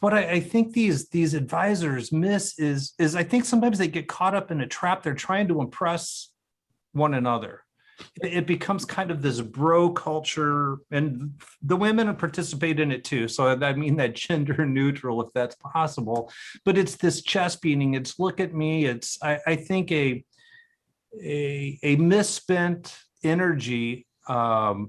what I think these advisors miss is I think sometimes they get caught up in a trap. They're trying to impress one another. It becomes kind of this bro culture, and the women participate in it too. So I mean that gender neutral, if that's possible. But it's this chest beating. It's look at me. It's I think a misspent energy that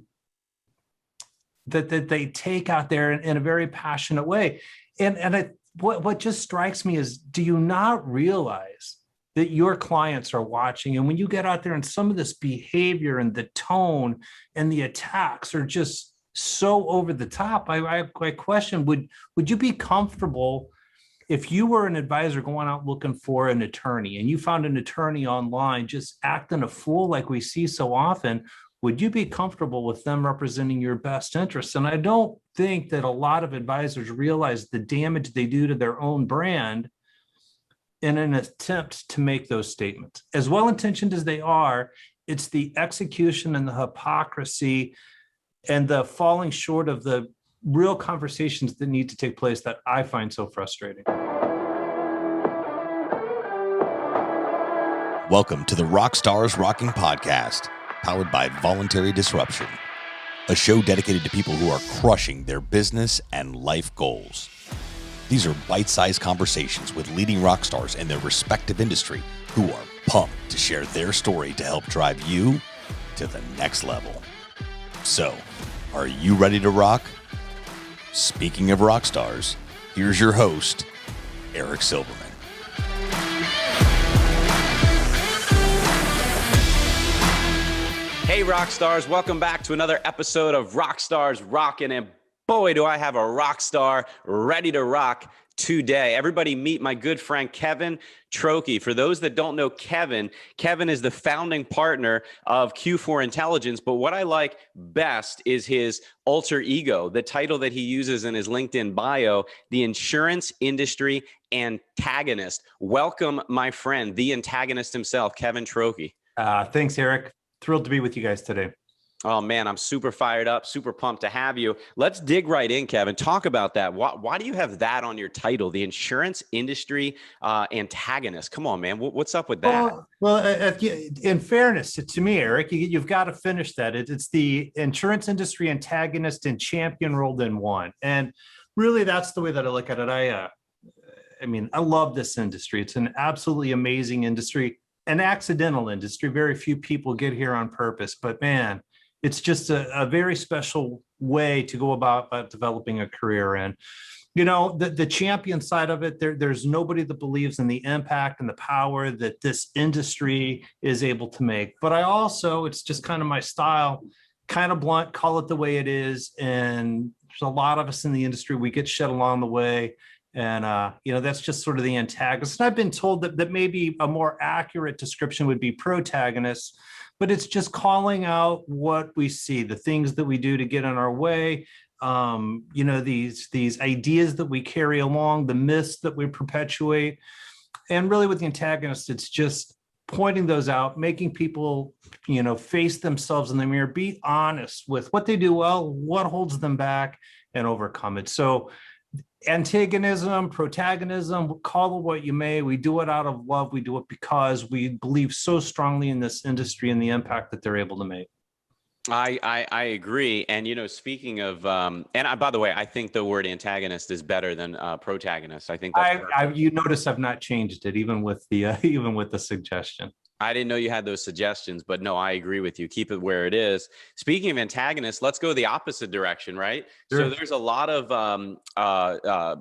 they take out there in a very passionate way. And what just strikes me is, do you not realize that your clients are watching? And when you get out there and some of this behavior and the tone and the attacks are just so over the top, I question, would you be comfortable if you were an advisor going out looking for an attorney and you found an attorney online just acting a fool like we see so often? Would you be comfortable with them representing your best interests? And I don't think that a lot of advisors realize the damage they do to their own brand in an attempt to make those statements. As well-intentioned as they are, it's the execution and the hypocrisy and the falling short of the real conversations that need to take place that I find so frustrating. Welcome to the RockstarsRocking podcast, powered by Voluntary Disruption, a show dedicated to people who are crushing their business and life goals. These are bite-sized conversations with leading rock stars in their respective industry who are pumped to share their story to help drive you to the next level. So, are you ready to rock? Speaking of rock stars, here's your host, Eric Silverman. Hey, rock stars, welcome back to another episode of RockstarsRocking. And boy, do I have a rock star ready to rock today. Everybody meet my good friend, Kevin Trokey. For those that don't know Kevin is the founding partner of Q4 Intelligence. But what I like best is his alter ego, the title that he uses in his LinkedIn bio, the insurance industry antagonist. Welcome, my friend, the antagonist himself, Kevin Trokey. Thanks, Eric. Thrilled to be with you guys today. Oh, man, I'm super fired up, super pumped to have you. Let's dig right in, Kevin. Talk about that. Why do you have that on your title, the insurance industry antagonist? Come on, man. What's up with that? In fairness to me, Eric, you've got to finish that. It's the insurance industry antagonist and champion rolled in one. And really, that's the way that I look at it. I love this industry. It's an absolutely amazing industry. An accidental industry. Very few people get here on purpose, but man, it's just a very special way to go about developing a career in. You know, the champion side of it, there's nobody that believes in the impact and the power that this industry is able to make. But it's just kind of my style, kind of blunt, call it the way it is. And there's a lot of us in the industry, we get shit along the way. And, that's just sort of the antagonist. And I've been told that maybe a more accurate description would be protagonist, but it's just calling out what we see, the things that we do to get in our way, these ideas that we carry along, the myths that we perpetuate. And really with the antagonist, it's just pointing those out, making people, face themselves in the mirror, be honest with what they do well, what holds them back, and overcome it. So antagonism, protagonism, call it what you may. We do it out of love. We do it because we believe so strongly in this industry and the impact that they're able to make. I agree. And, speaking of, by the way, I think the word antagonist is better than protagonist. I think that's you notice I've not changed it, even with the suggestion. I didn't know you had those suggestions, but no, I agree with you. Keep it where it is. Speaking of antagonists, let's go the opposite direction, right? Sure. So there's a lot of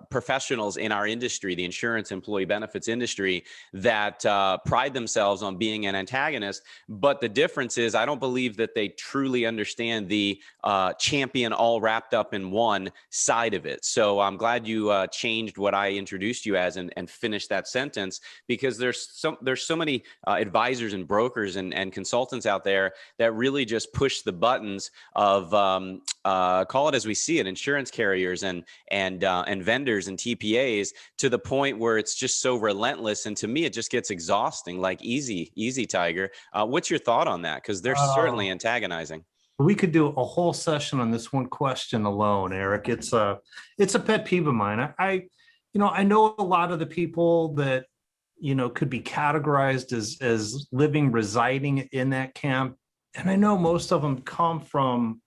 professionals in our industry, the insurance employee benefits industry, that pride themselves on being an antagonist. But the difference is I don't believe that they truly understand the champion all wrapped up in one side of it. So I'm glad you changed what I introduced you as and finished that sentence, because there's so many advisors and brokers and consultants out there that really just push the buttons of call it as we see it, insurance carriers and vendors and TPAs, to the point where it's just so relentless. And to me, it just gets exhausting. Like easy, Tiger. What's your thought on that? Because they're certainly antagonizing. We could do a whole session on this one question alone, Eric. It's a pet peeve of mine. I know a lot of the people that, could be categorized as living, residing in that camp. And I know most of them come from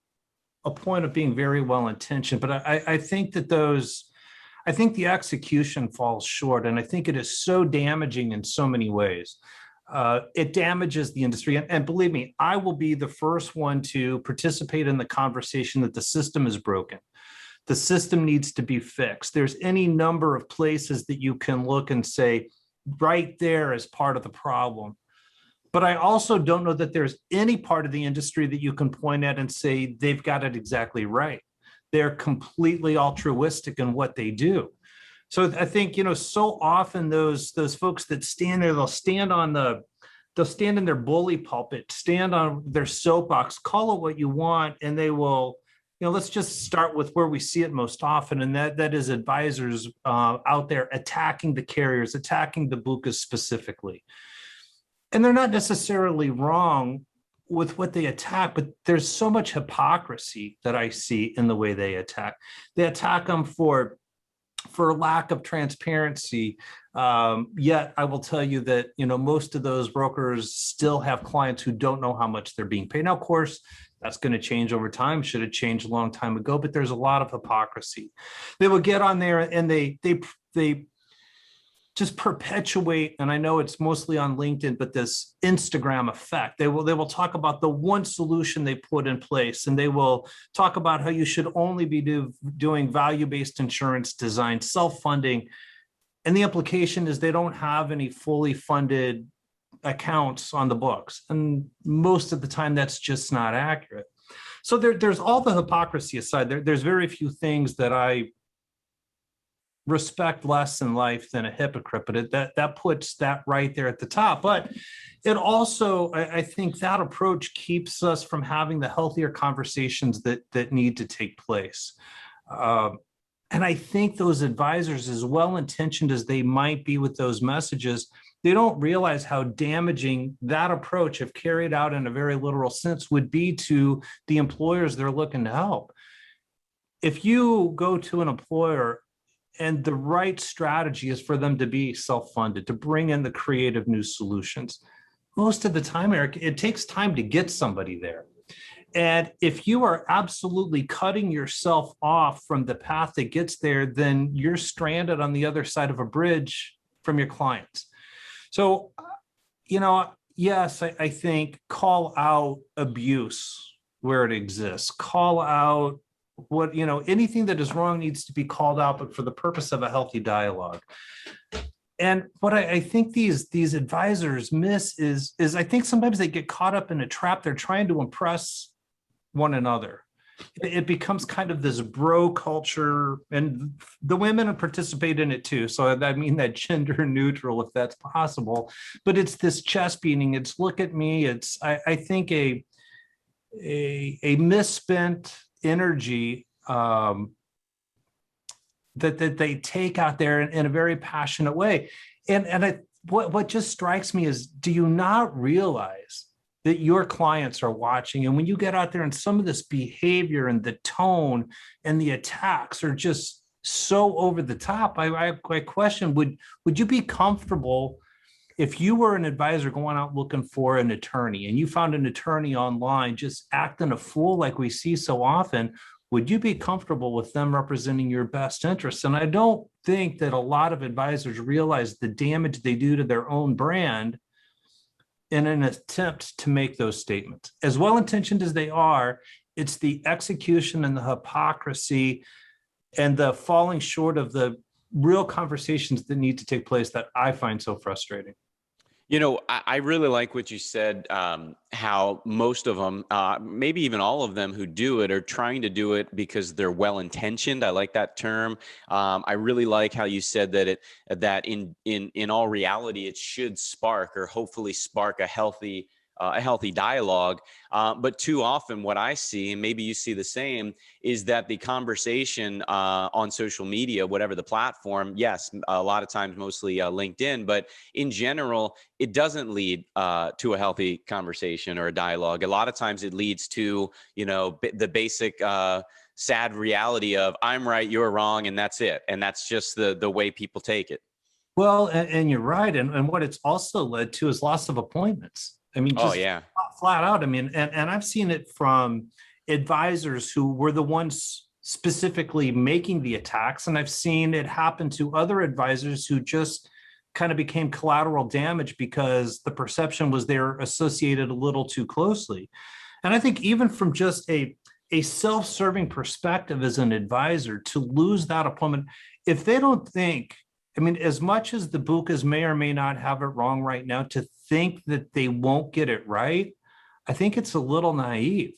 a point of being very well intentioned, but I think that I think the execution falls short, and I think it is so damaging in so many ways. It damages the industry. And believe me, I will be the first one to participate in the conversation that the system is broken. The system needs to be fixed. There's any number of places that you can look and say, right there is part of the problem. But I also don't know that there's any part of the industry that you can point at and say they've got it exactly right. They're completely altruistic in what they do. So I think, so often those folks that stand there, they'll stand in their bully pulpit, stand on their soapbox, call it what you want, and they will, let's just start with where we see it most often, and that is advisors out there attacking the carriers, attacking the BUCAs specifically. And they're not necessarily wrong with what they attack, but there's so much hypocrisy that I see in the way they attack. They attack them for lack of transparency. Yet I will tell you that, most of those brokers still have clients who don't know how much they're being paid. Now, of course, that's going to change over time. Should have changed a long time ago, but there's a lot of hypocrisy. They will get on there and they just perpetuate, and I know it's mostly on LinkedIn, but this Instagram effect. They will talk about the one solution they put in place, and they will talk about how you should only be doing value-based insurance design, self-funding. And the implication is they don't have any fully funded accounts on the books. And most of the time, that's just not accurate. So there's all the hypocrisy aside. There's very few things that I respect less in life than a hypocrite, but that puts that right there at the top. But it also, I think that approach keeps us from having the healthier conversations that need to take place. And I think those advisors, as well-intentioned as they might be with those messages, they don't realize how damaging that approach, if carried out in a very literal sense, would be to the employers they're looking to help. If you go to an employer and the right strategy is for them to be self-funded, to bring in the creative new solutions, most of the time, Eric, it takes time to get somebody there. And if you are absolutely cutting yourself off from the path that gets there, then you're stranded on the other side of a bridge from your clients. So, yes, I think call out abuse where it exists, call out anything that is wrong needs to be called out, but for the purpose of a healthy dialogue. And what I think these advisors miss is I think sometimes they get caught up in a trap. They're trying to impress one another. It becomes kind of this bro culture, and the women participate in it too. So I mean that gender neutral, if that's possible, but it's this chest beating. It's look at me. It's, I think a misspent energy that they take out there in a very passionate way. And what just strikes me is, do you not realize that your clients are watching? And when you get out there and some of this behavior and the tone and the attacks are just so over the top, I question, would you be comfortable if you were an advisor going out looking for an attorney and you found an attorney online just acting a fool like we see so often? Would you be comfortable with them representing your best interests? And I don't think that a lot of advisors realize the damage they do to their own brand in an attempt to make those statements. As well-intentioned as they are, it's the execution and the hypocrisy and the falling short of the real conversations that need to take place that I find so frustrating. I really like what you said, how most of them, maybe even all of them who do it, are trying to do it because they're well-intentioned. I like that term. I really like how you said that in all reality, it should spark or hopefully spark a healthy a healthy dialogue. But too often what I see, and maybe you see the same, is that the conversation on social media, whatever the platform, yes, a lot of times mostly LinkedIn, but in general, it doesn't lead to a healthy conversation or a dialogue. A lot of times it leads to, the basic sad reality of I'm right, you're wrong, and that's it. And that's just the way people take it. Well, and you're right. And what it's also led to is loss of appointments. I mean, Oh just yeah. flat out. I mean, and I've seen it from advisors who were the ones specifically making the attacks. And I've seen it happen to other advisors who just kind of became collateral damage because the perception was they're associated a little too closely. And I think even from just a self-serving perspective as an advisor, to lose that appointment, if they don't think, I mean, as much as the Bukas may or may not have it wrong right now, to think that they won't get it right, I think it's a little naive.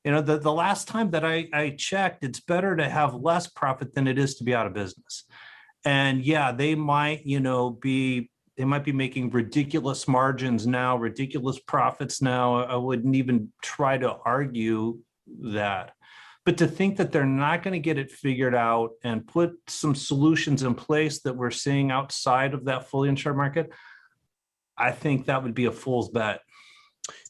The last time that I checked, it's better to have less profit than it is to be out of business. And yeah, they might be making ridiculous margins now, ridiculous profits now. I wouldn't even try to argue that. But to think that they're not going to get it figured out and put some solutions in place that we're seeing outside of that fully insured market, I think that would be a fool's bet.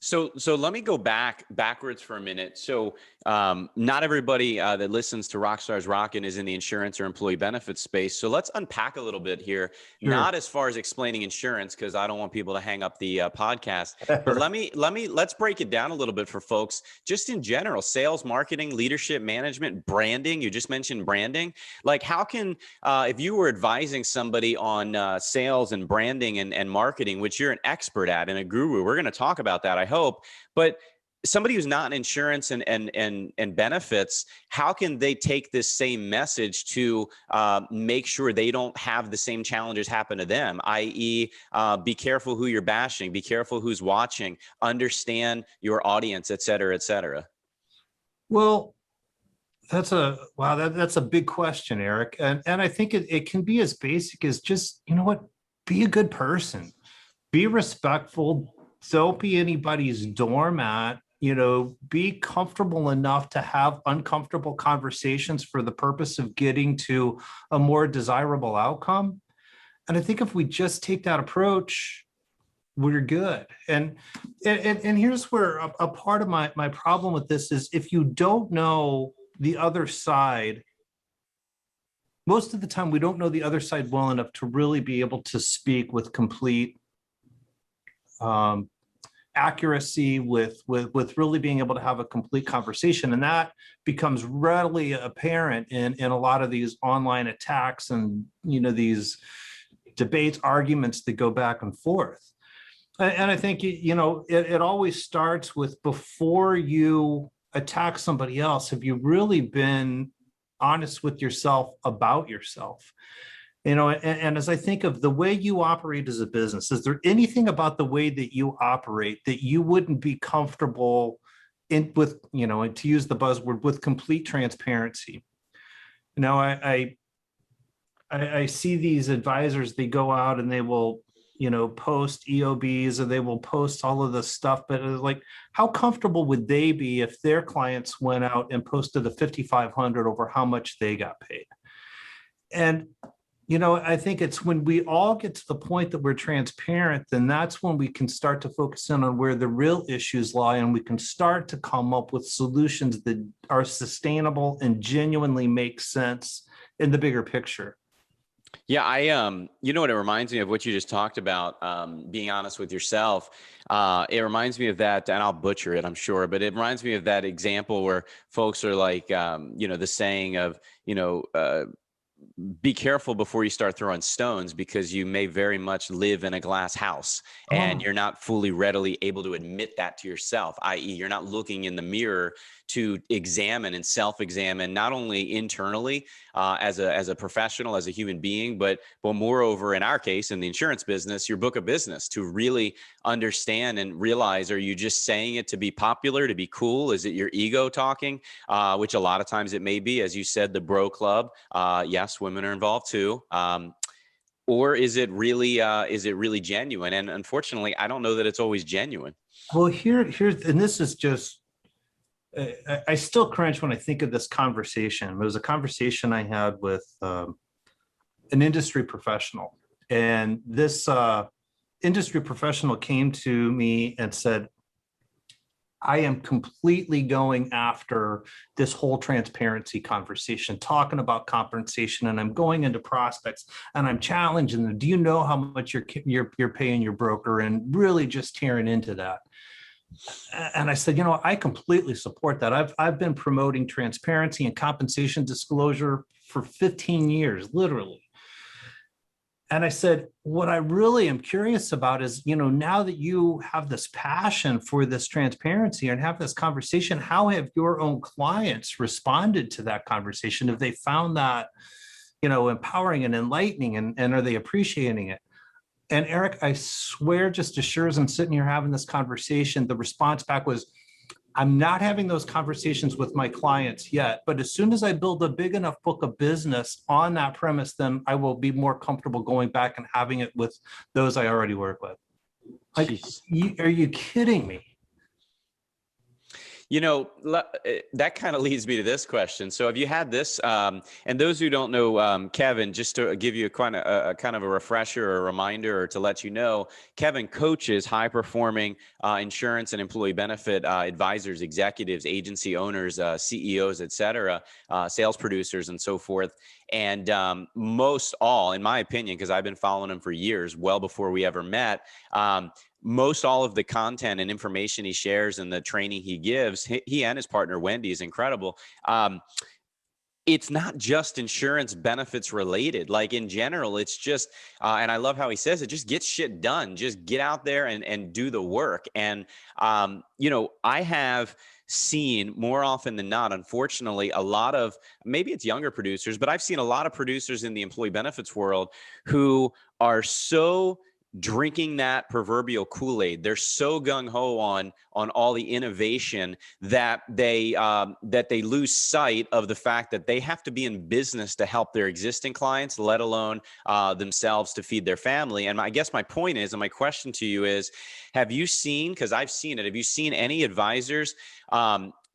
So let me go backwards for a minute. So not everybody that listens to Rockstars Rocking is in the insurance or employee benefits space. So let's unpack a little bit here. Sure. Not as far as explaining insurance, because I don't want people to hang up the podcast. But let's break it down a little bit for folks. Just in general, sales, marketing, leadership, management, branding. You just mentioned branding. Like, how can if you were advising somebody on sales and branding and marketing, which you're an expert at and a guru, we're going to talk about that, I hope. But somebody who's not in insurance and benefits, how can they take this same message to make sure they don't have the same challenges happen to them, i.e. Be careful who you're bashing, be careful who's watching, understand your audience, et cetera, et cetera? Well, that's a big question, Eric. And I think it can be as basic as just, be a good person, be respectful, don't be anybody's doormat, be comfortable enough to have uncomfortable conversations for the purpose of getting to a more desirable outcome. And I think if we just take that approach, we're good. And here's where a part of my problem with this is, if you don't know the other side, most of the time we don't know the other side well enough to really be able to speak with complete accuracy, with really being able to have a complete conversation. And that becomes readily apparent in a lot of these online attacks and, these debates, arguments that go back and forth. And I think, it always starts with, before you attack somebody else, have you really been honest with yourself about yourself? And as I think of the way you operate as a business, is there anything about the way that you operate that you wouldn't be comfortable with, and to use the buzzword, with complete transparency? I see these advisors, they go out and they will, post EOBs, or they will post all of this stuff, but like, how comfortable would they be if their clients went out and posted the 5,500 over how much they got paid? And I think it's when we all get to the point that we're transparent, then that's when we can start to focus in on where the real issues lie, and we can start to come up with solutions that are sustainable and genuinely make sense in the bigger picture. Yeah, what it reminds me of, what you just talked about, being honest with yourself. It reminds me of that, and I'll butcher it, I'm sure, but it reminds me of that example where folks are like, the saying of, be careful before you start throwing stones, because you may very much live in a glass house and you're not fully readily able to admit that to yourself, i.e. you're not looking in the mirror to examine and self-examine, not only internally as a professional, as a human being, but moreover, in our case, in the insurance business, your book of business, to really understand and realize, are you just saying it to be popular, to be cool? Is it your ego talking? Which a lot of times it may be, as you said, the bro club. Yes, women are involved too. Or is it really genuine? And unfortunately, I don't know that it's always genuine. Well, here's, and this is just, I still cringe when I think of this conversation. It was a conversation I had with an industry professional. And this industry professional came to me and said, I am completely going after this whole transparency conversation, talking about compensation, and I'm going into prospects and I'm challenging them. Do you know how much you're paying your broker, and really just tearing into that? And I said, I completely support that. I've been promoting transparency and compensation disclosure for 15 years, literally. And I said, what I really am curious about is, now that you have this passion for this transparency and have this conversation, how have your own clients responded to that conversation? Have they found that, empowering and enlightening, and are they appreciating it? And Eric, I swear, just as sure as I'm sitting here having this conversation, the response back was, I'm not having those conversations with my clients yet, but as soon as I build a big enough book of business on that premise, then I will be more comfortable going back and having it with those I already work with. Like, are you kidding me? That kind of leads me to this question. So have you had this, and those who don't know, Kevin, just to give you a kind of a refresher or a reminder, or to let you know, Kevin coaches high performing insurance and employee benefit advisors, executives, agency owners, CEOs, et cetera, sales producers, and so forth. And most all, in my opinion, because I've been following him for years, well before we ever met, most all of the content and information he shares and the training he gives, he and his partner, Wendy, is incredible. It's not just insurance benefits related. Like in general, it's just, and I love how he says it, just get shit done. Just get out there and do the work. And, I have seen more often than not, unfortunately, a lot of, maybe it's younger producers, but I've seen a lot of producers in the employee benefits world who are so drinking that proverbial Kool-Aid. They're so gung-ho on all the innovation that they lose sight of the fact that they have to be in business to help their existing clients, let alone themselves to feed their family. And I guess my point is, and my question to you is, have you seen, because I've seen it, have you seen any advisors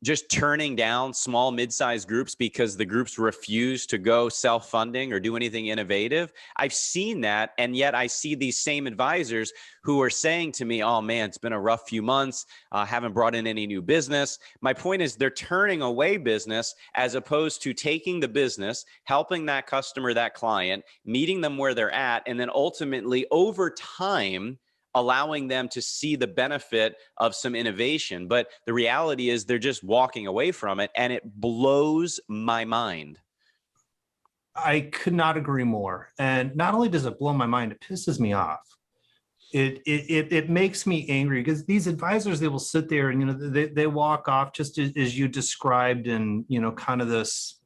just turning down small, mid-sized groups because the groups refuse to go self-funding or do anything innovative? I've seen that, and yet I see these same advisors who are saying to me, oh man, it's been a rough few months, haven't brought in any new business. My point is, they're turning away business as opposed to taking the business, helping that customer, that client, meeting them where they're at, and then ultimately over time, allowing them to see the benefit of some innovation. But the reality is they're just walking away from it, and it blows my mind. I could not agree more. And not only does it blow my mind, it pisses me off. It makes me angry, because these advisors, they will sit there and, they walk off just as you described, and, kind of this,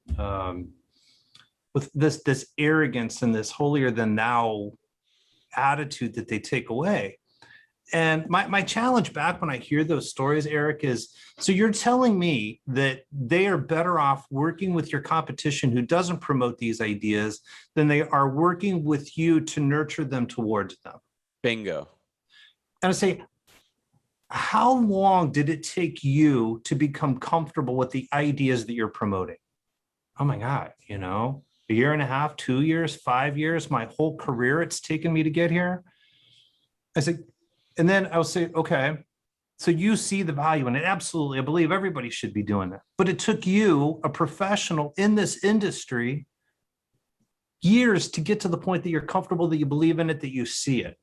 with this arrogance and this holier than thou attitude that they take away. And my challenge back when I hear those stories, Eric, is, so you're telling me that they are better off working with your competition who doesn't promote these ideas than they are working with you to nurture them towards them. Bingo. And I say, how long did it take you to become comfortable with the ideas that you're promoting? Oh my God, a year and a half, 2 years, 5 years, my whole career it's taken me to get here. I said, and then I'll say, okay, so you see the value in it. Absolutely. I believe everybody should be doing that. But it took you, a professional in this industry, years to get to the point that you're comfortable, that you believe in it, that you see it.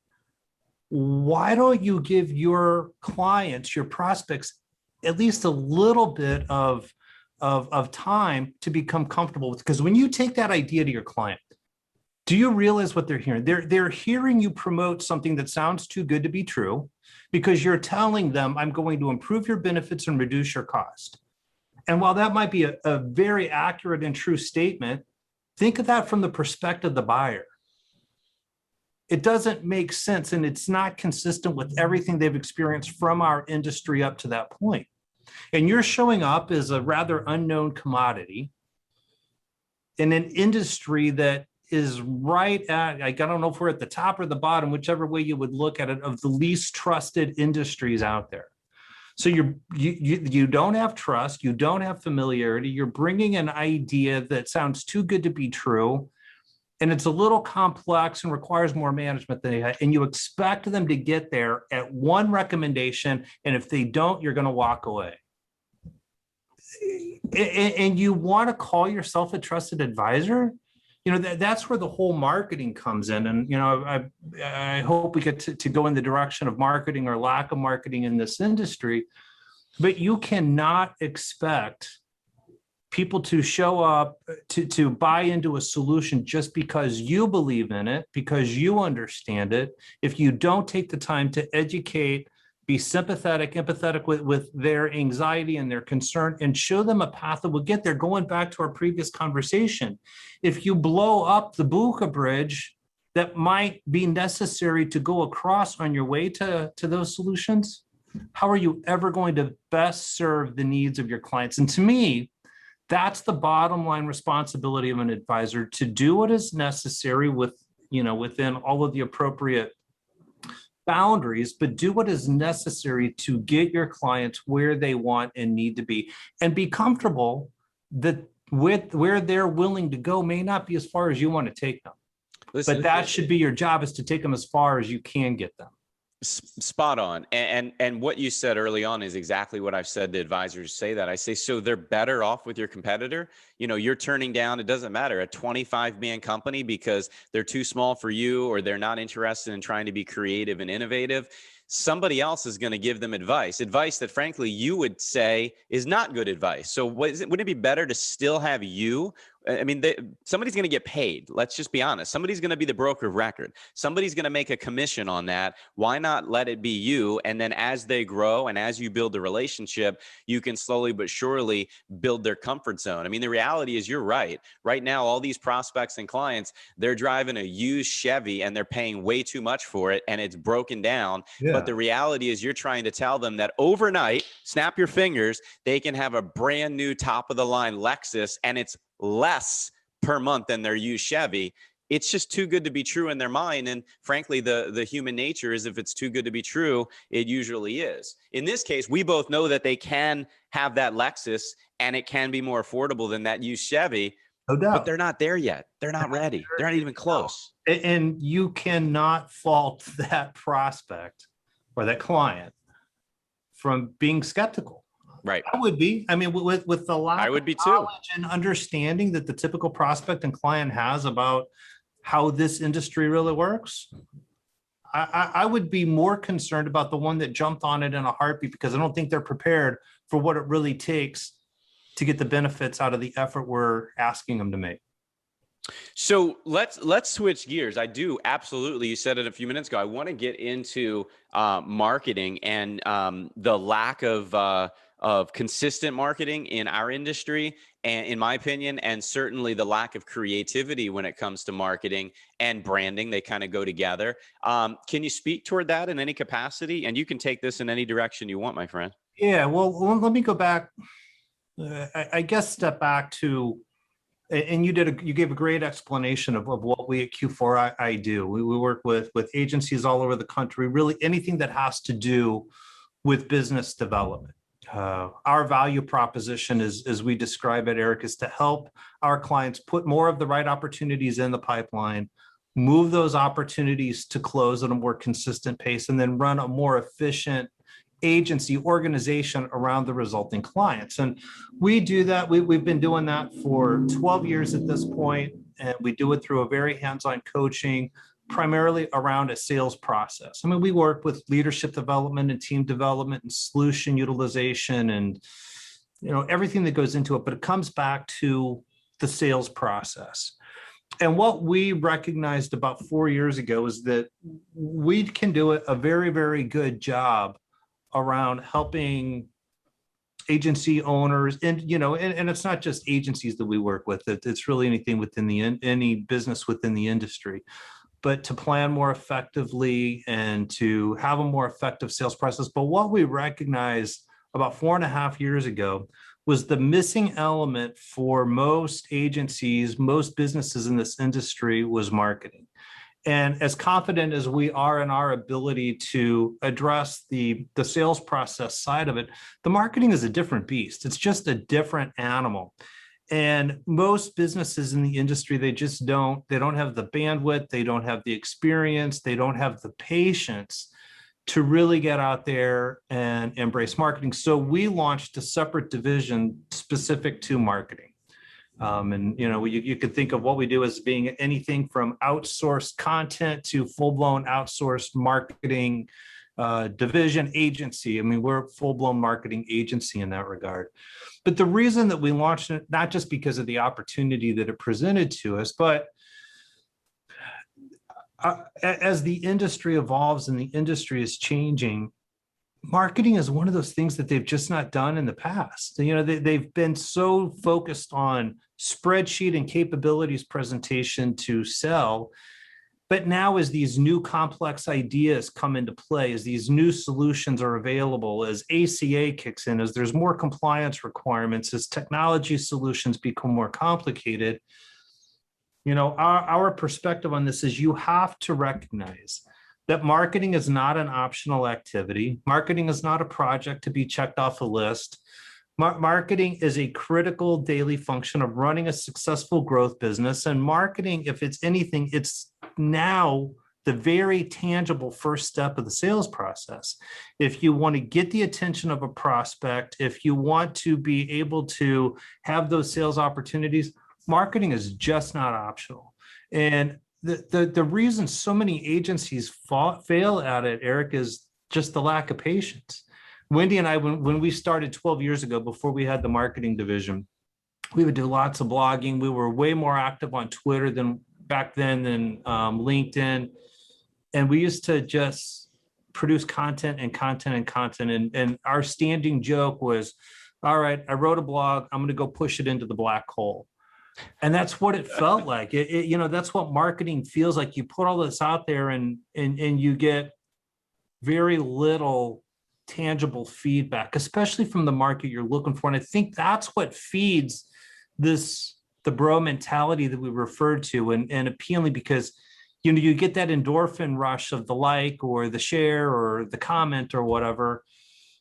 Why don't you give your clients, your prospects, at least a little bit of time to become comfortable with? Because when you take that idea to your client, do you realize what they're hearing? They're hearing you promote something that sounds too good to be true, because you're telling them, I'm going to improve your benefits and reduce your cost. And while that might be a very accurate and true statement, think of that from the perspective of the buyer. It doesn't make sense, and it's not consistent with everything they've experienced from our industry up to that point. And you're showing up as a rather unknown commodity in an industry that is right at, I don't know if we're at the top or the bottom, whichever way you would look at it, of the least trusted industries out there. So you don't have trust, you don't have familiarity, you're bringing an idea that sounds too good to be true, and it's a little complex and requires more management than they have, and you expect them to get there at one recommendation, and if they don't, you're going to walk away. And you want to call yourself a trusted advisor? That's where the whole marketing comes in. And, I hope we get to go in the direction of marketing or lack of marketing in this industry, but you cannot expect people to show up to buy into a solution just because you believe in it, because you understand it. If you don't take the time to educate, be sympathetic, empathetic with their anxiety and their concern, and show them a path that will get there. Going back to our previous conversation, if you blow up the Buka Bridge that might be necessary to go across on your way to those solutions, how are you ever going to best serve the needs of your clients? And to me, that's the bottom line responsibility of an advisor, to do what is necessary within all of the appropriate boundaries, but do what is necessary to get your clients where they want and need to be, and be comfortable that with where they're willing to go may not be as far as you want to take them. Listen, but that should be your job, is to take them as far as you can get them. Spot on. And what you said early on is exactly what I've said to advisors say that. I say, so they're better off with your competitor. You're turning down, it doesn't matter, a 25-man company because they're too small for you, or they're not interested in trying to be creative and innovative. Somebody else is going to give them advice that frankly you would say is not good advice. So wouldn't it be better to still have you? I mean, somebody's going to get paid. Let's just be honest. Somebody's going to be the broker of record. Somebody's going to make a commission on that. Why not let it be you? And then as they grow and as you build a relationship, you can slowly but surely build their comfort zone. I mean, the reality is, you're right. Right now, all these prospects and clients, they're driving a used Chevy and they're paying way too much for it, and it's broken down. Yeah. But the reality is, you're trying to tell them that overnight, snap your fingers, they can have a brand new top of the line Lexus, and it's less per month than their used Chevy. It's just too good to be true in their mind. And frankly, the human nature is, if it's too good to be true, it usually is. In this case, we both know that they can have that Lexus and it can be more affordable than that used Chevy. No doubt. But they're not there yet. They're not ready. They're not even close. And you cannot fault that prospect or that client from being skeptical. Right. I would be. I mean, with the lack I would be of knowledge and understanding that the typical prospect and client has about how this industry really works, I would be more concerned about the one that jumped on it in a heartbeat, because I don't think they're prepared for what it really takes to get the benefits out of the effort we're asking them to make. So let's switch gears. I do absolutely. You said it a few minutes ago. I want to get into marketing and the lack of consistent marketing in our industry, and in my opinion, and certainly the lack of creativity when it comes to marketing and branding. They kind of go together. Can you speak toward that in any capacity? And you can take this in any direction you want, my friend. Yeah, well, let me go back. I guess step back to, and you gave a great explanation of what we at Q4I do. We work with agencies all over the country, really anything that has to do with business development. Our value proposition is, as we describe it, Eric, is to help our clients put more of the right opportunities in the pipeline, move those opportunities to close at a more consistent pace, and then run a more efficient agency organization around the resulting clients. And we do that. We've been doing that for 12 years at this point, and we do it through a very hands-on coaching, primarily around a sales process. I mean, we work with leadership development and team development and solution utilization and, everything that goes into it, but it comes back to the sales process. And what we recognized about 4 years ago is that we can do a very, very good job around helping agency owners, and and it's not just agencies that we work with. It's really anything within any business within the industry, but to plan more effectively and to have a more effective sales process. But what we recognized about 4.5 years ago was the missing element for most agencies, most businesses in this industry was marketing. And as confident as we are in our ability to address the sales process side of it, the marketing is a different beast. It's just a different animal. And most businesses in the industry, they don't have the bandwidth, they don't have the experience, they don't have the patience to really get out there and embrace marketing. So we launched a separate division specific to marketing. And you could think of what we do as being anything from outsourced content to full-blown outsourced marketing division agency. I mean, we're a full-blown marketing agency in that regard. But the reason that we launched it, not just because of the opportunity that it presented to us, but as the industry evolves and the industry is changing, marketing is one of those things that they've just not done in the past. They've been so focused on spreadsheet and capabilities presentation to sell. But now as these new complex ideas come into play, as these new solutions are available, as ACA kicks in, as there's more compliance requirements, as technology solutions become more complicated, our perspective on this is you have to recognize that marketing is not an optional activity. Marketing is not a project to be checked off a list. Marketing is a critical daily function of running a successful growth business. And marketing, if it's anything, it's now the very tangible first step of the sales process. If you want to get the attention of a prospect, if you want to be able to have those sales opportunities, marketing is just not optional. And the reason so many agencies fail at it, Eric, is just the lack of patience. Wendy and I, when we started 12 years ago, before we had the marketing division, we would do lots of blogging. We were way more active on Twitter than back then than LinkedIn. And we used to just produce content. And our standing joke was, all right, I wrote a blog, I'm going to go push it into the black hole. And that's what it felt like. That's what marketing feels like. You put all this out there and you get very little tangible feedback, especially from the market you're looking for. And I think that's what feeds the bro mentality that we referred to and appealing, because you get that endorphin rush of the like or the share or the comment or whatever.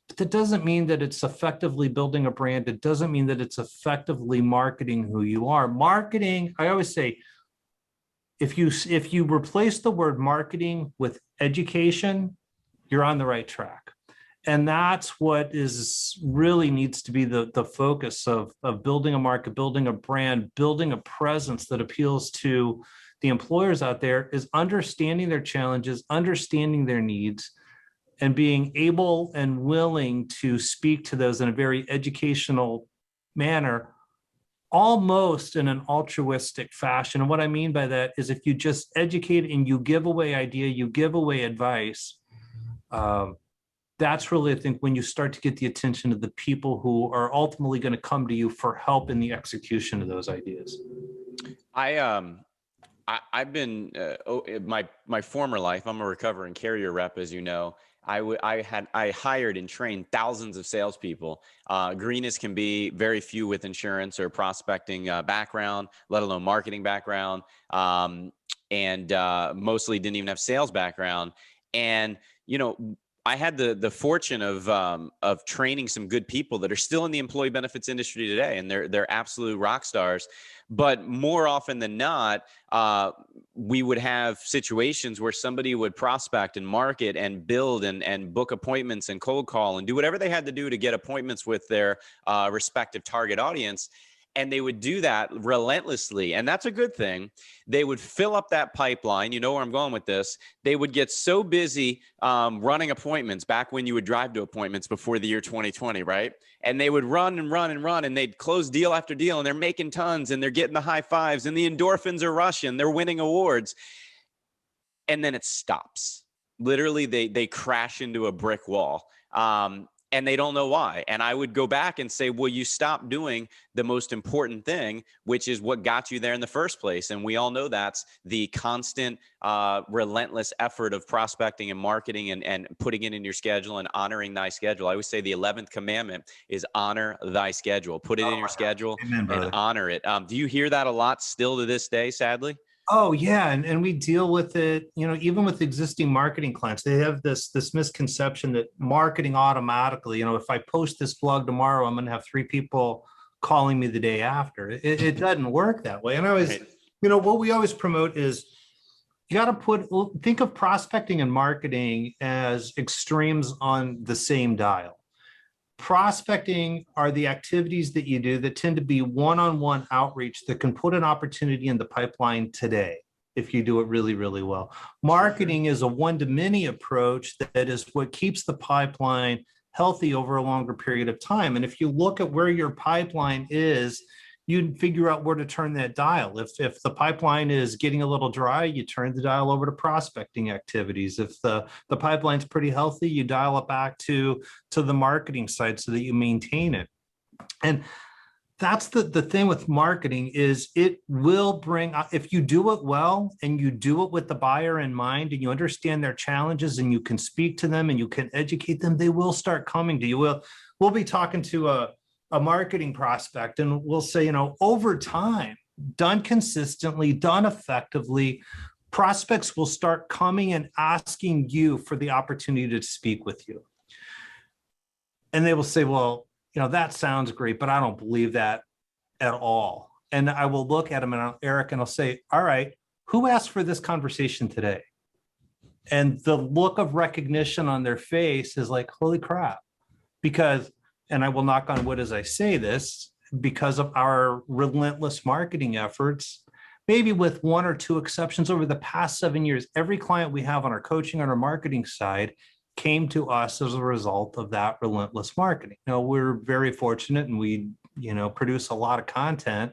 But that doesn't mean that it's effectively building a brand. It doesn't mean that it's effectively marketing who you are. Marketing, I always say, if you replace the word marketing with education, you're on the right track. And that's what really needs to be the focus of building a market, building a brand, building a presence that appeals to the employers out there, is understanding their challenges, understanding their needs, and being able and willing to speak to those in a very educational manner, almost in an altruistic fashion. And what I mean by that is if you just educate and you give away idea, you give away advice, that's really, I think, when you start to get the attention of the people who are ultimately going to come to you for help in the execution of those ideas. I've been my former life, I'm a recovering carrier rep, as you know. I hired and trained thousands of salespeople. Green as can be, very few with insurance or prospecting background, let alone marketing background, and mostly didn't even have sales background. And I had the fortune of training some good people that are still in the employee benefits industry today, and they're absolute rock stars. But more often than not, we would have situations where somebody would prospect and market and build and book appointments and cold call and do whatever they had to do to get appointments with their respective target audience. And they would do that relentlessly. And that's a good thing. They would fill up that pipeline. You know where I'm going with this. They would get so busy running appointments back when you would drive to appointments before the year 2020, right? And they would run and they'd close deal after deal, and they're making tons and they're getting the high fives and the endorphins are rushing. They're winning awards. And then it stops. Literally, they crash into a brick wall. and they don't know why. And I would go back and say, well, you stopped doing the most important thing, which is what got you there in the first place. And we all know that's the constant, relentless effort of prospecting and marketing and putting it in your schedule and honoring thy schedule. I always say the 11th commandment is honor thy schedule. Put it in your schedule. Amen, and brother. honor it. Do you hear that a lot still to this day, sadly? Oh yeah, and we deal with it, even with existing marketing clients. They have this misconception that marketing automatically, if I post this blog tomorrow, I'm going to have 3 people calling me the day after. It doesn't work that way. And I always, what we always promote is you got to think of prospecting and marketing as extremes on the same dial. Prospecting are the activities that you do that tend to be one-on-one outreach that can put an opportunity in the pipeline today if you do it really, really well. Marketing is a one-to-many approach that is what keeps the pipeline healthy over a longer period of time. And if you look at where your pipeline is, you figure out where to turn that dial. If the pipeline is getting a little dry, you turn the dial over to prospecting activities. If the pipeline's pretty healthy, you dial it back to the marketing side so that you maintain it. And that's the thing with marketing is it will bring, if you do it well and you do it with the buyer in mind and you understand their challenges and you can speak to them and you can educate them, they will start coming to you. We'll be talking to a marketing prospect and we'll say, over time, done consistently, done effectively, prospects will start coming and asking you for the opportunity to speak with you. And they will say, well, that sounds great, but I don't believe that at all. And I will look at them and Eric, and I'll say, all right, who asked for this conversation today? And the look of recognition on their face is like, holy crap, because, and I will knock on wood as I say this, because of our relentless marketing efforts, maybe with 1 or 2 exceptions over the past 7 years, every client we have on our coaching, on our marketing side, came to us as a result of that relentless marketing. We're very fortunate and we, produce a lot of content.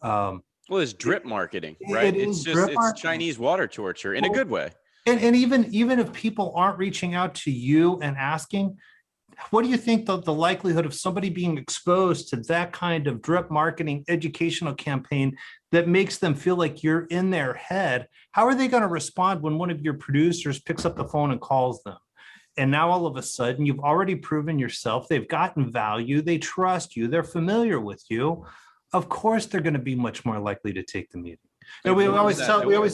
Well, it's drip marketing, right? It's Chinese water torture in a good way. And even if people aren't reaching out to you and asking, what do you think the likelihood of somebody being exposed to that kind of drip marketing educational campaign that makes them feel like you're in their head? How are they going to respond when one of your producers picks up the phone and calls them? And now all of a sudden you've already proven yourself. They've gotten value. They trust you. They're familiar with you. Of course, they're going to be much more likely to take the meeting. And we always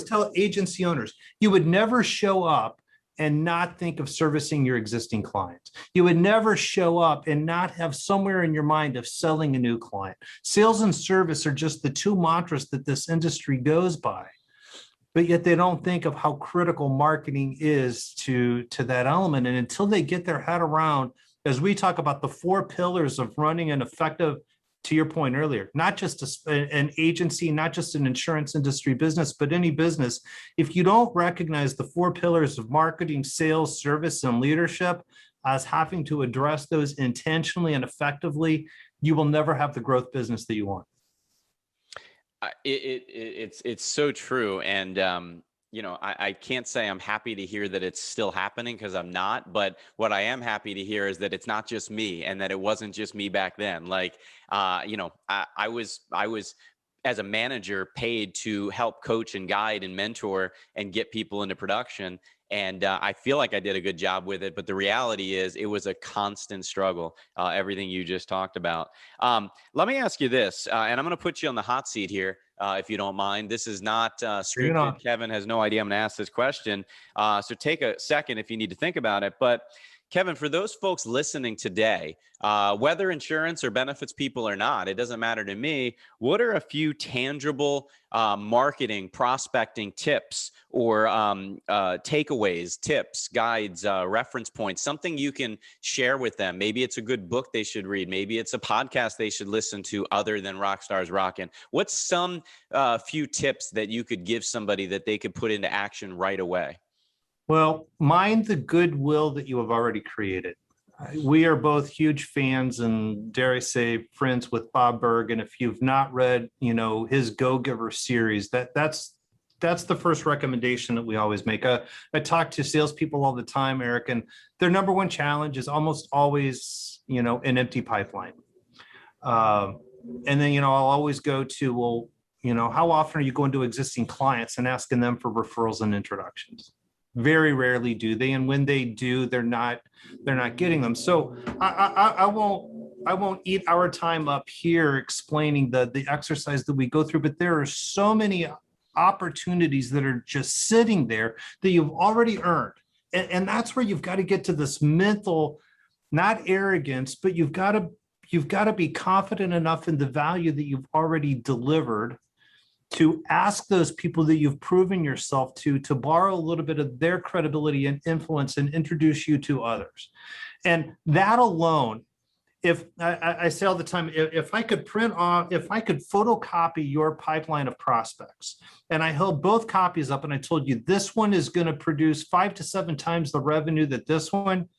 tell agency owners, you would never show up and not think of servicing your existing clients. You would never show up and not have somewhere in your mind of selling a new client. Sales and service are just the 2 mantras that this industry goes by, but yet they don't think of how critical marketing is to that element. And until they get their head around, as we talk about the 4 pillars of running an effective, to your point earlier, not just an agency, not just an insurance industry business, but any business. If you don't recognize the 4 pillars of marketing, sales, service, and leadership as having to address those intentionally and effectively, you will never have the growth business that you want. It's so true. And, I can't say I'm happy to hear that it's still happening because I'm not, but what I am happy to hear is that it's not just me and that it wasn't just me back then. Like, I was as a manager paid to help coach and guide and mentor and get people into production. And I feel like I did a good job with it. But the reality is it was a constant struggle, everything you just talked about. Let me ask you this, and I'm going to put you on the hot seat here, if you don't mind. This is not scripted. Kevin has no idea I'm going to ask this question. So take a second if you need to think about it. But Kevin, for those folks listening today, whether insurance or benefits people or not, it doesn't matter to me. What are a few tangible marketing, prospecting tips or takeaways, tips, guides, reference points, something you can share with them? Maybe it's a good book they should read. Maybe it's a podcast they should listen to other than Rockstars Rocking. What's some few tips that you could give somebody that they could put into action right away? Well, mind the goodwill that you have already created. We are both huge fans and, dare I say, friends with Bob Berg. And if you've not read, his Go Giver series, that's that's the first recommendation that we always make. I talk to salespeople all the time, Eric, and their number one challenge is almost always, an empty pipeline. And then, I'll always go to, well, how often are you going to existing clients and asking them for referrals and introductions? Very rarely do they, and when they do, they're not getting them. So I won't eat our time up here explaining the exercise that we go through, but there are so many opportunities that are just sitting there that you've already earned. And that's where you've got to get to this mental, not arrogance, but you've got to be confident enough in the value that you've already delivered to ask those people that you've proven yourself to borrow a little bit of their credibility and influence and introduce you to others. And that alone, if I say all the time, if I could photocopy your pipeline of prospects and I held both copies up and I told you this one is going to produce 5 to 7 times the revenue that this one,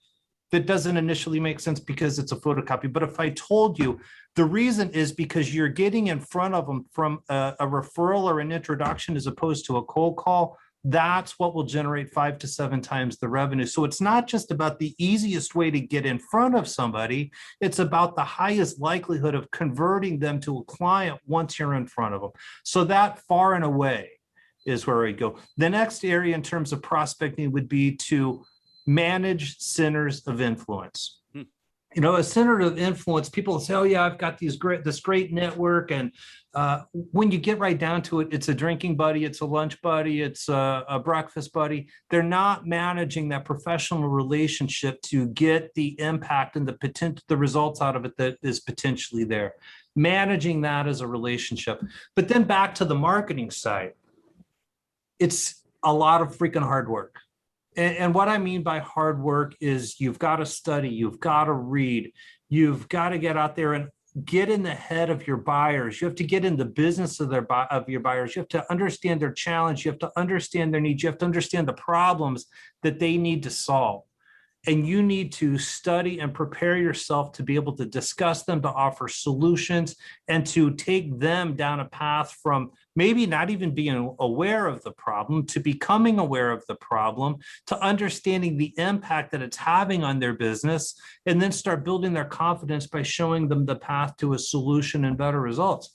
that doesn't initially make sense because it's a photocopy. But if I told you the reason is because you're getting in front of them from a referral or an introduction as opposed to a cold call, that's what will generate 5 to 7 times the revenue. So it's not just about the easiest way to get in front of somebody. It's about the highest likelihood of converting them to a client once you're in front of them. So that far and away is where we go. The next area in terms of prospecting would be to manage centers of influence. A center of influence, people say, oh yeah, I've got this great network. And when you get right down to it, it's a drinking buddy, it's a lunch buddy, it's a breakfast buddy. They're not managing that professional relationship to get the impact and the results out of it that is potentially there. Managing that as a relationship. But then back to the marketing side, it's a lot of freaking hard work. And what I mean by hard work is you've got to study, you've got to read, you've got to get out there and get in the head of your buyers. You have to get in the business of your buyers. You have to understand their challenge. You have to understand their needs. You have to understand the problems that they need to solve. And you need to study and prepare yourself to be able to discuss them, to offer solutions, and to take them down a path from maybe not even being aware of the problem to becoming aware of the problem, to understanding the impact that it's having on their business, and then start building their confidence by showing them the path to a solution and better results.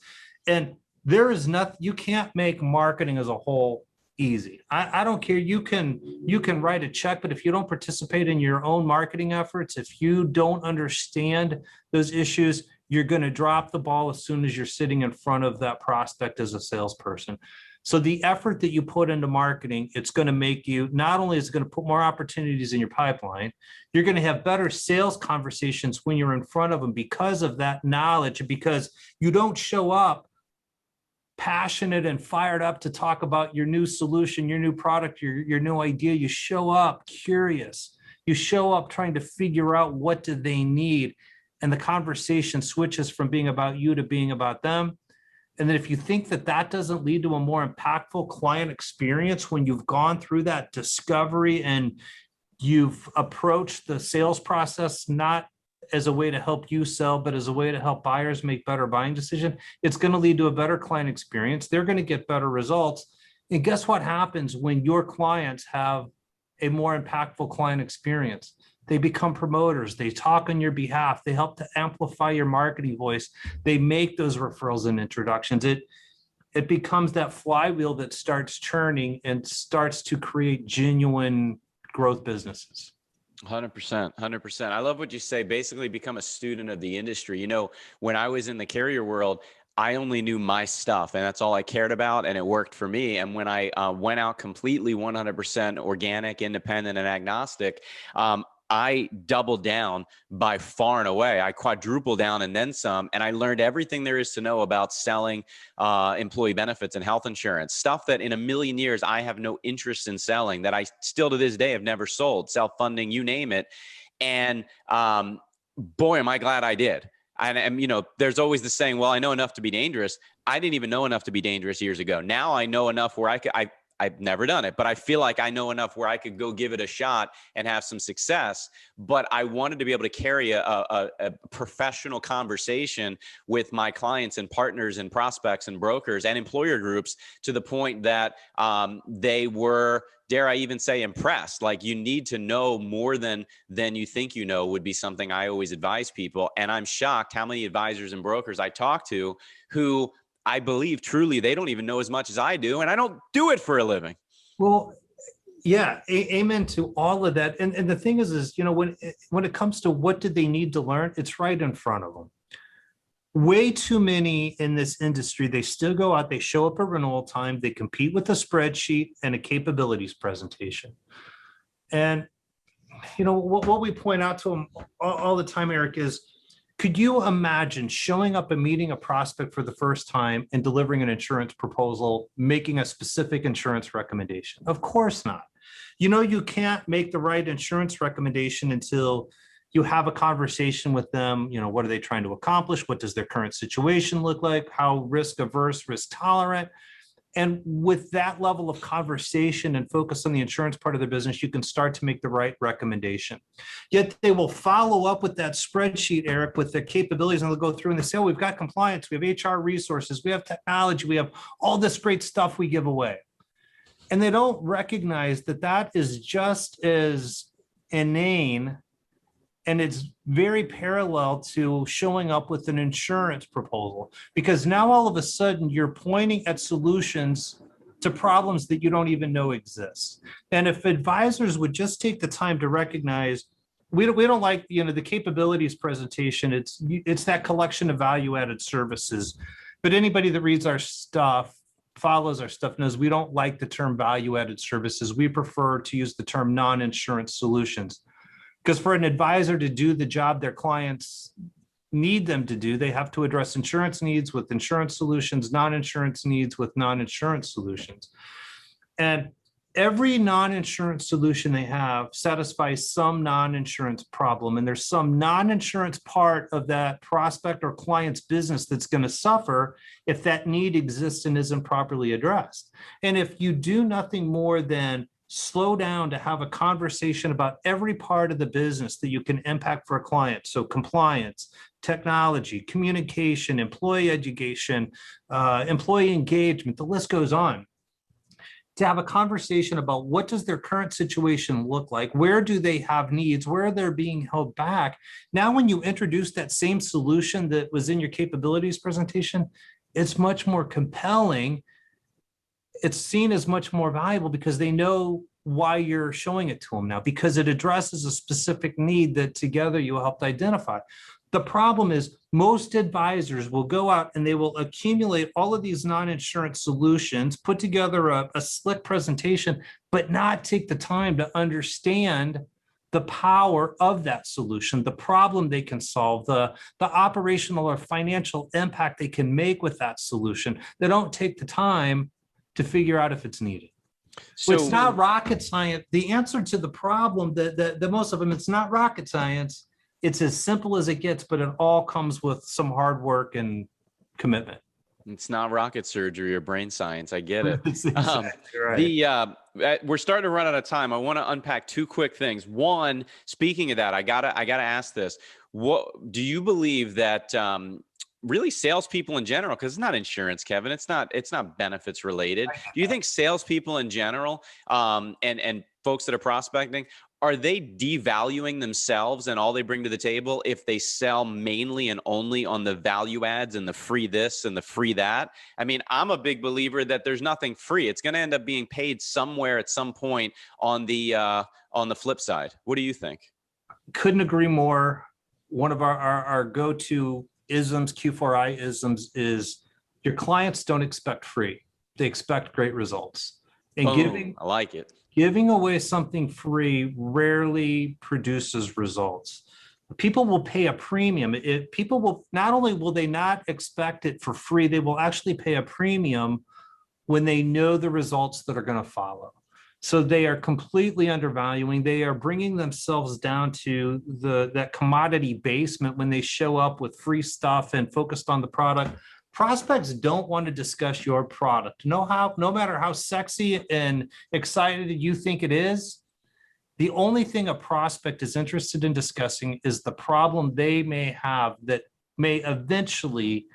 And there is nothing, you can't make marketing as a whole easy. I don't care. You can write a check, but if you don't participate in your own marketing efforts, if you don't understand those issues, you're going to drop the ball as soon as you're sitting in front of that prospect as a salesperson. So the effort that you put into marketing, it's going to make you, not only is it going to put more opportunities in your pipeline, you're going to have better sales conversations when you're in front of them because of that knowledge, because you don't show up passionate and fired up to talk about your new solution, your new product, your new idea. You show up curious. You show up trying to figure out what do they need. And the conversation switches from being about you to being about them. And then if you think that that doesn't lead to a more impactful client experience when you've gone through that discovery and you've approached the sales process not as a way to help you sell, but as a way to help buyers make better buying decisions, it's going to lead to a better client experience. They're going to get better results. And guess what happens when your clients have a more impactful client experience? They become promoters. They talk on your behalf. They help to amplify your marketing voice. They make those referrals and introductions. It becomes that flywheel that starts churning and starts to create genuine growth businesses. 100%. I love what you say. Basically become a student of the industry. When I was in the carrier world, I only knew my stuff and that's all I cared about. And it worked for me. And when I went out completely 100% organic, independent, and agnostic, I doubled down by far and away. I quadrupled down and then some. And I learned everything there is to know about selling employee benefits and health insurance, stuff that in a million years I have no interest in selling, that I still to this day have never sold, self-funding, you name it. And boy, am I glad I did. And there's always the saying, well, I know enough to be dangerous. I didn't even know enough to be dangerous years ago. Now I know enough where I've never done it, but I feel like I know enough where I could go give it a shot and have some success. But I wanted to be able to carry a professional conversation with my clients and partners and prospects and brokers and employer groups to the point that they were, dare I even say, impressed. Like, you need to know more than you think you know would be something I always advise people. And I'm shocked how many advisors and brokers I talk to who I believe truly they don't even know as much as I do, and I don't do it for a living. Well, yeah, amen to all of that. And the thing is, you know, when it comes to what did they need to learn, it's right in front of them. Way too many in this industry, they still go out, they show up at renewal time, they compete with a spreadsheet and a capabilities presentation. And, you know, what we point out to them all the time, Eric, is, could you imagine showing up and meeting a prospect for the first time and delivering an insurance proposal, making a specific insurance recommendation? Of course not. You know, you can't make the right insurance recommendation until you have a conversation with them. You know, what are they trying to accomplish? What does their current situation look like? How risk averse, risk tolerant? And with that level of conversation and focus on the insurance part of the business, you can start to make the right recommendation. Yet they will follow up with that spreadsheet, Eric, with the capabilities, and they'll go through and they say, oh, we've got compliance, we have HR resources, we have technology, we have all this great stuff we give away. And they don't recognize that that is just as inane, and it's very parallel to showing up with an insurance proposal, because now all of a sudden you're pointing at solutions to problems that you don't even know exist. And if advisors would just take the time to recognize, we don't like, you know, the capabilities presentation, it's that collection of value-added services. But anybody that reads our stuff, follows our stuff, knows we don't like the term value-added services. We prefer to use the term non-insurance solutions. Because for an advisor to do the job their clients need them to do, they have to address insurance needs with insurance solutions, non-insurance needs with non-insurance solutions. And every non-insurance solution they have satisfies some non-insurance problem. And there's some non-insurance part of that prospect or client's business that's going to suffer if that need exists and isn't properly addressed. And if you do nothing more than slow down to have a conversation about every part of the business that you can impact for a client. So compliance, technology, communication, employee education, employee engagement, the list goes on. To have a conversation about what does their current situation look like? Where do they have needs? Where they're being held back? Now, when you introduce that same solution that was in your capabilities presentation, it's much more compelling. It's seen as much more valuable because they know why you're showing it to them now, because it addresses a specific need that together you helped identify. The problem is most advisors will go out and they will accumulate all of these non-insurance solutions, put together a slick presentation, but not take the time to understand the power of that solution, the problem they can solve, the operational or financial impact they can make with that solution. They don't take the time to figure out if it's needed. So it's not rocket science. The answer to the problem, the most of them, it's not rocket science. It's as simple as it gets, but it all comes with some hard work and commitment. It's not rocket surgery or brain science. I get it. Exactly right. We're starting to run out of time. I want to unpack two quick things. One, speaking of that, I gotta ask this. What do you believe that really salespeople in general, because it's not insurance, Kevin, it's not benefits related. Do you think salespeople in general, and folks that are prospecting, are they devaluing themselves and all they bring to the table if they sell mainly and only on the value adds and the free this and the free that? I mean, I'm a big believer that there's nothing free. It's going to end up being paid somewhere at some point on the flip side. What do you think? Couldn't agree more. One of our go-to isms, Q4I isms, is your clients don't expect free. They expect great results. And Boom. I like it. Giving away something free rarely produces results. People will pay a premium. People will not only will they not expect it for free, they will actually pay a premium when they know the results that are going to follow. So they are completely undervaluing. They are bringing themselves down to that commodity basement when they show up with free stuff and focused on the product prospects don't want to discuss your product. No matter how sexy and excited you think it is, the only thing a prospect is interested in discussing is the problem they may have that may eventually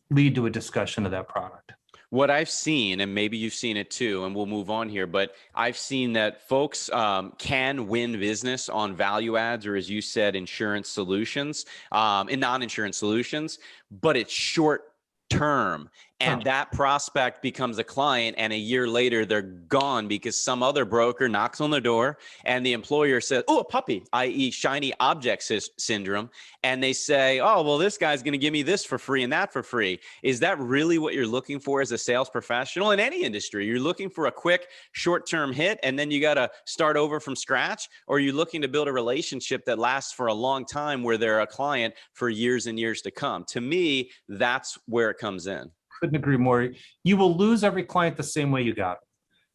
lead to a discussion of that product. What I've seen, and maybe you've seen it too, and we'll move on here, but I've seen that folks can win business on value adds, or as you said, insurance solutions, and non-insurance solutions, but it's short term. And that prospect becomes a client, and a year later they're gone because some other broker knocks on the door and the employer says, oh, a puppy, i.e. shiny object syndrome. And they say, oh, well, this guy's going to give me this for free and that for free. Is that really what you're looking for as a sales professional in any industry? You're looking for a quick short-term hit and then you got to start over from scratch? Or are you looking to build a relationship that lasts for a long time where they're a client for years and years to come? To me, that's where it comes in. Couldn't agree more. You will lose every client the same way you got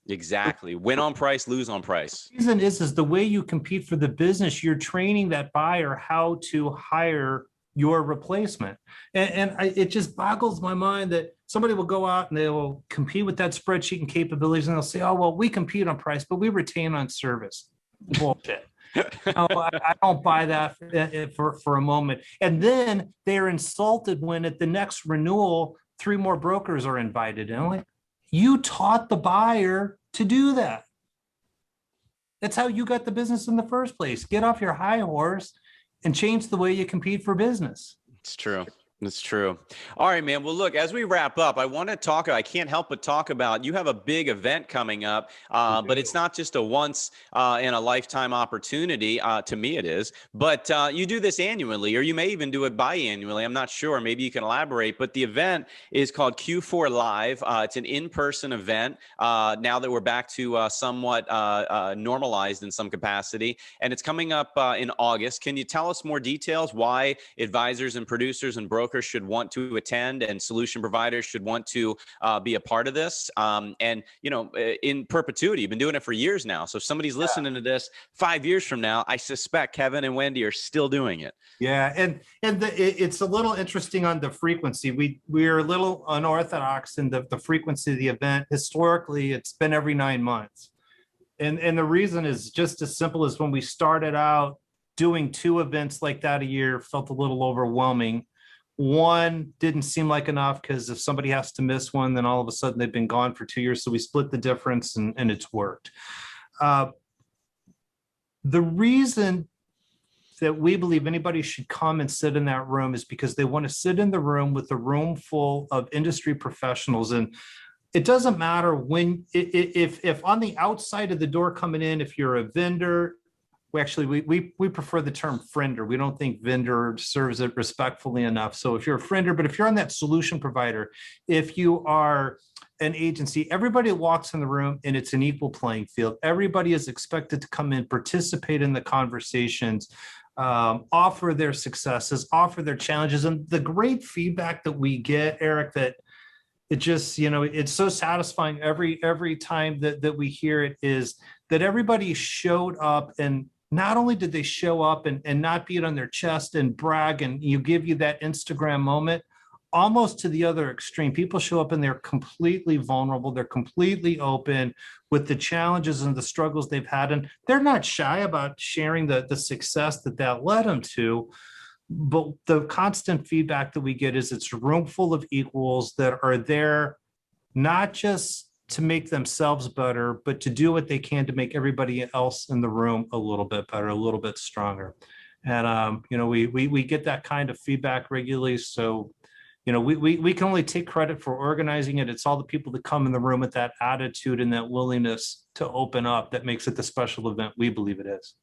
it. Exactly. Win on price, lose on price. The reason is the way you compete for the business, you're training that buyer how to hire your replacement. It just boggles my mind that somebody will go out and they will compete with that spreadsheet and capabilities and they'll say, oh, well, we compete on price, but we retain on service. Bullshit. I don't buy that for a moment. And then they're insulted when at the next renewal, 3 more brokers are invited in. Like, you taught the buyer to do that. That's how you got the business in the first place. Get off your high horse and change the way you compete for business. It's true. That's true. All right, man. Well, look, as we wrap up, I want to talk, I can't help but talk about, you have a big event coming up, but it's not just a once in a lifetime opportunity. To me, it is, but you do this annually, or you may even do it biannually. I'm not sure. Maybe you can elaborate, but the event is called Q4 Live. It's an in-person event. Now that we're back to somewhat normalized in some capacity, and it's coming up in August. Can you tell us more details why advisors and producers and brokers should want to attend and solution providers should want to be a part of this? And, you know, in perpetuity, you've been doing it for years now. So if somebody's listening to this 5 years from now, I suspect Kevin and Wendy are still doing it. Yeah. It's a little interesting on the frequency. We're a little unorthodox in the frequency of the event. Historically, it's been every 9 months. And the reason is just as simple as when we started out doing 2 events like that a year felt a little overwhelming. One didn't seem like enough because if somebody has to miss one, then all of a sudden they've been gone for 2 years. So we split the difference and it's worked. The reason that we believe anybody should come and sit in that room is because they want to sit in the room with a room full of industry professionals. And it doesn't matter when, if on the outside of the door coming in, if you're a vendor, we prefer the term friender. We don't think vendor serves it respectfully enough. So if you're a friender, but if you're on that solution provider, if you are an agency, everybody walks in the room and it's an equal playing field. Everybody is expected to come in, participate in the conversations, offer their successes, offer their challenges. And the great feedback that we get, Eric, that it just, you know, it's so satisfying every time that we hear it, is that everybody showed up, and not only did they show up and not beat on their chest and brag and give you that Instagram moment, almost to the other extreme. People show up and they're completely vulnerable. They're completely open with the challenges and the struggles they've had. And they're not shy about sharing the success that led them to. But the constant feedback that we get is it's a room full of equals that are there not just to make themselves better, but to do what they can to make everybody else in the room a little bit better, a little bit stronger. And, you know, we get that kind of feedback regularly. So, you know, we can only take credit for organizing it. It's all the people that come in the room with that attitude and that willingness to open up that makes it the special event we believe it is.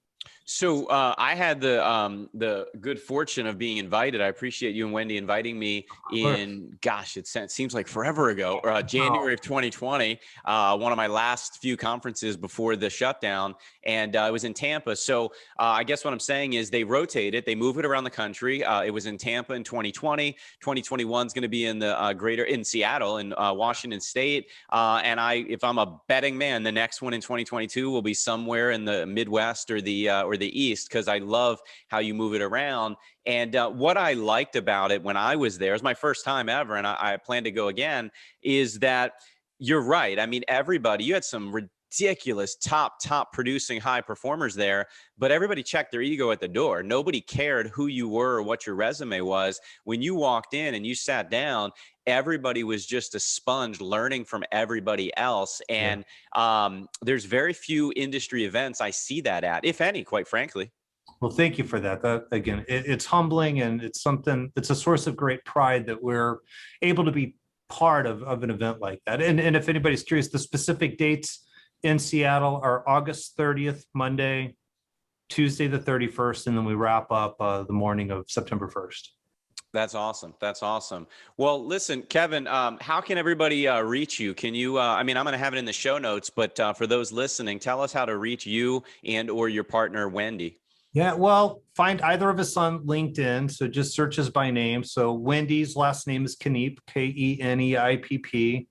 So I had the good fortune of being invited. I appreciate you and Wendy inviting me in, gosh, it seems like forever ago, January of 2020, one of my last few conferences before the shutdown, and it was in Tampa. So I guess what I'm saying is they rotate it, they move it around the country. It was in Tampa in 2020. 2021 is going to be in the in Seattle in Washington State. And if I'm a betting man, the next one in 2022 will be somewhere in the Midwest or the or the East, because I love how you move it around. And what I liked about it when I was there, it was my first time ever, and I plan to go again, is that you're right. I mean, everybody, you had some ridiculous top producing high performers there, but everybody checked their ego at the door. Nobody cared who you were or what your resume was. When you walked in and you sat down, everybody was just a sponge learning from everybody else. And there's very few industry events I see that at, if any, quite frankly. Well, thank you for that. That again, it's humbling, and it's a source of great pride that we're able to be part of an event like that. And if anybody's curious, the specific dates in Seattle are August 30th, Monday, Tuesday the 31st, and then we wrap up the morning of September 1st. That's awesome. That's awesome. Well, listen, Kevin, how can everybody reach you? Can you, I mean, I'm going to have it in the show notes, but for those listening, tell us how to reach you and or your partner, Wendy. Yeah, well, find either of us on LinkedIn. So just search us by name. So Wendy's last name is Kenipp, Keneipp.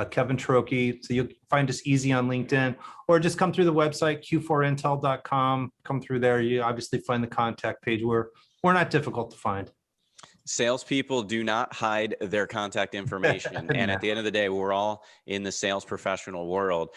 Kevin Trokey. So you'll find us easy on LinkedIn, or just come through the website, q4intel.com. Come through there. You obviously find the contact page where we're not difficult to find. Salespeople do not hide their contact information. And at the end of the day, we're all in the sales professional world.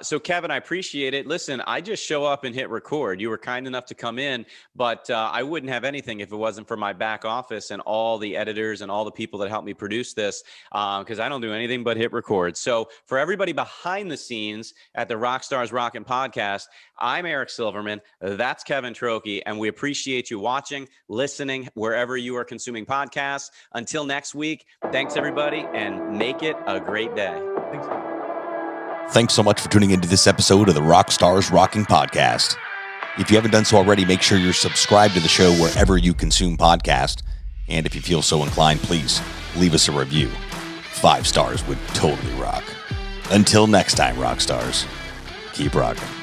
So Kevin, I appreciate it. Listen, I just show up and hit record. You were kind enough to come in, but I wouldn't have anything if it wasn't for my back office and all the editors and all the people that helped me produce this, because I don't do anything but hit record. So for everybody behind the scenes at the Rockstars Rocking podcast, I'm Eric Silverman. That's Kevin Trokey. And we appreciate you watching, listening, wherever you are consuming podcasts. Until next week, thanks everybody, and make it a great day. Thanks so much for tuning into this episode of the Rockstars Rocking podcast. If you haven't done so already, make sure you're subscribed to the show wherever you consume podcasts. And if you feel so inclined, please leave us a review. 5 stars would totally rock. Until next time, Rockstars, keep rocking.